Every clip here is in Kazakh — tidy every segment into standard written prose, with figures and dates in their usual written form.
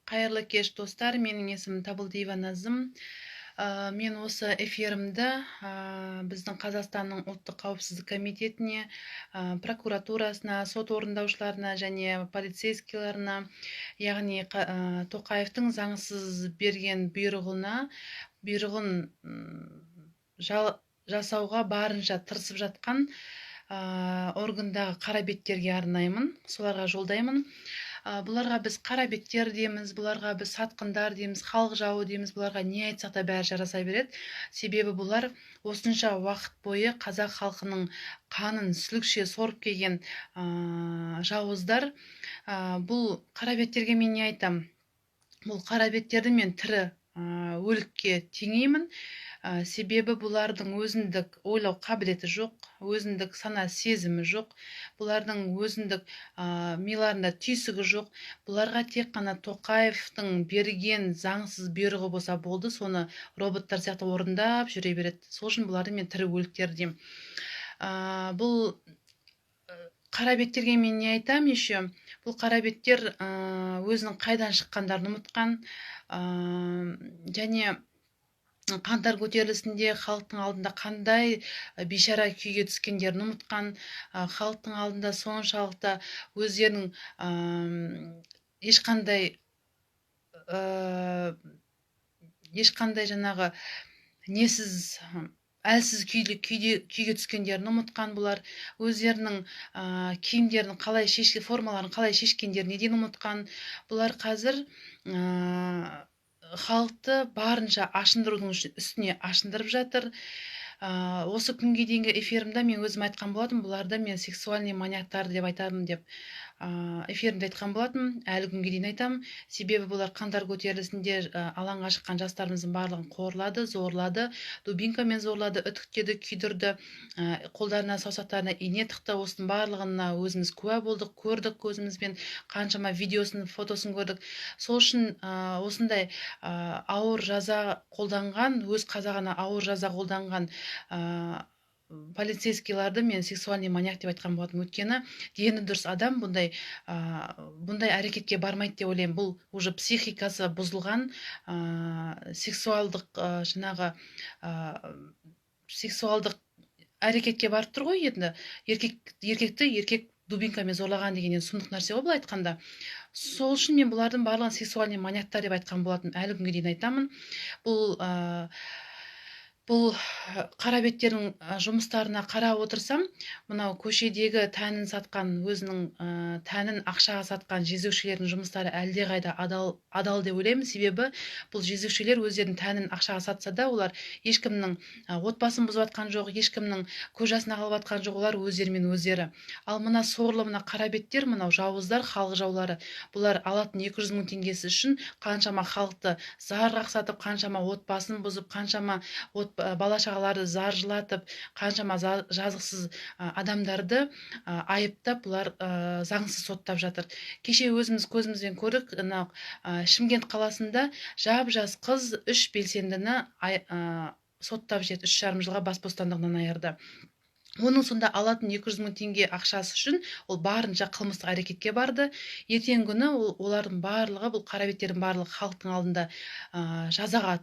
Қайырлы кеш, достар. Менің есімім Табылдиева Назым. Мен осы эфирімді біздің Қазақстанның ұлттық қауіпсіздік комитетіне, прокуратурасына, сот орындаушыларына және полицейскийларына, яғни Тоқаевтың заңсыз берген бұйрығын жасауға барынша тырысып жатқан органдағы қара беттерге арнаймын, соларға жолдаймын. Бұларға біз қара беттер дейміз, бұларға біз сатқындар дейміз, халық жауы дейміз, бұларға не айтсақ та бәрі жараса береді. Себебі бұлар осынша уақыт бойы қазақ халқының қанын сүлікше сорып келген жауыздар. Бұл қара беттерге мен не айтам? Бұл қара беттерді мен тірі өлікке теңеймін. Себебі бұлардың өзіндік ойлау қабілеті жоқ, өзіндік сана сезімі жоқ, бұлардың өзіндік миларында түйсігі жоқ. Бұларға тек қана Тоқаевтың берген заңсыз бұйрығы болса болды, соны роботтар сияқты орындап жүре береді. Сол үшін бұларды мен тірі өліктер деймін. Бұл қара беттерге мен не айтам еще? Бұл қара беттер өзінің қайдан шыққандарын ұмытқан, және қаңтар көтерілісінде халықтың алдында қандай бейшара күйге түскендерін ұмытқан, халықтың алдында соншалықты өздерінің ешқандай жаңағы әлсіз күйге түскендерін ұмытқан. Бұлар өздерінің киімдерін формаларын қалай шешкендерін неден ұмытқан. Бұлар қазір халықты барынша ашындырудың үстіне ашындырып жатыр. Осы күнге дейінгі эфирімді мен өзім айтқан болатым, бұларды мен сексуальный маньяктар деп айтамын деп эфирімде айтқан болатым, әлі күнге дейін айтам. Себебі бұлар қаңтар көтерілісінде алаңға шыққан жастарымыздың барлығын қорлады, зорлады, дубинкамен зорлады, үтіктеді, күйдірді, қолдарына, саусақтарына ине тықты. Осының барлығына өзіміз куә болдық, көрдік көзімізбен, қаншама видеосын, фотосын көрдік. Сол үшін осындай ауыр жаза қолданған, өз қазағына ауыр жаза қолданған полицейскийларды мен сексуальный маньяк деп айтқан болатым. Өйткені дені дұрыс адам бұндай әрекетке бармайды деп ойлаймын. Бұл уже психикасы бұзылған сексуалдық әрекетке барып тұр ғой. Енді еркекті еркек дубинкамен зорлаған дегеннен сұмдық нәрсе ғой бұл айтқанда. Сол үшін мен бұлардың барлығын сексуальный маньяктар деп айтқан болатым, әлі күнге дейін айтамын. Бұл қара беттердің жұмыстарына қарап отырсам, мынау көшедегі тәнін сатқан, өзінің тәнін ақшаға сатқан жезөкшелердің жұмыстары әлдеқайда адал деп ойлаймын. Себебі бұл жезөкшелер өздерінің тәнін ақшаға сатса да, олар ешкімнің отбасын бұзып жатқан жоқ, ешкімнің көз жасына қалып жатқан жоқ, олар өздерімен өздері. Ал мына сорлы мына қара беттер, мынау жауыздар, халық жаулары, бұлар алатын 200 мың теңгесі үшін қаншама халықты зар қақсатып, қаншама отбасын бұзып, қаншама бала-шағаларды заржылатып, қаншама жазықсыз адамдарды айыптап, бұлар заңсыз соттап жатыр. Кеше өзіміз көзімізбен көрдік, Шымкент қаласында жап-жас қыз 3 белсендіні соттап жіберді, 3,5 жылға бас бостандығынан айырды. Оның сонда алатын 200 мың теңге ақшасы үшін ол барынша қылмыстық әрекетке барды. Ертең күні олардың барлығы, бұл қара беттердің барлығы халықтың алдында жазаға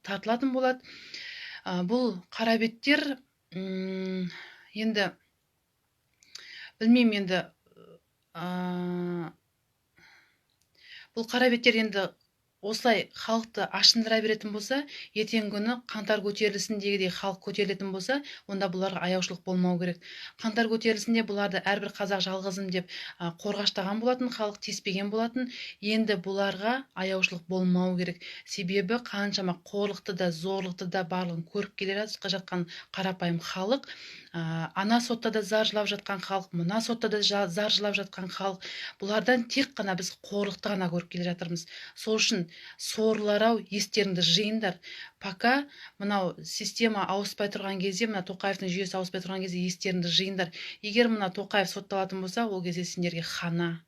тартылатын болады. Бұл қара беттер енді білмеймін, енді бұл қара беттер енді осылай халықты ашындыра беретін болса, ертең күні қаңтар көтерілісіндегідей халық көтерілетін болса, онда бұларға аяушылық болмау керек. Қаңтар көтерілісінде бұларды әрбір қазақ жалғызым деп қорғаштаған болатын, халық теспеген болатын. Енді бұларға аяушылық болмау керек. Себебі қаншама қорлықты да, зорлықты да барлығын көріп келе жатқан қарапайым халық, ана сотта да зар жылап жатқан халық, мына сотта да зар жылап жатқан халық, бұлардан тек қана біз қорлықты ғана көріп келе жатырмыз. Сол үшін сорлар-ау, естеріңді жиыңдар. Пока мынау система ауыспай тұрған кезде, мына Тоқаевтың жүйесі ауыспай тұрған кезде естеріңді жиыңдар. Егер мына Тоқаев сотталатын болса, ол кезде сендерге хана.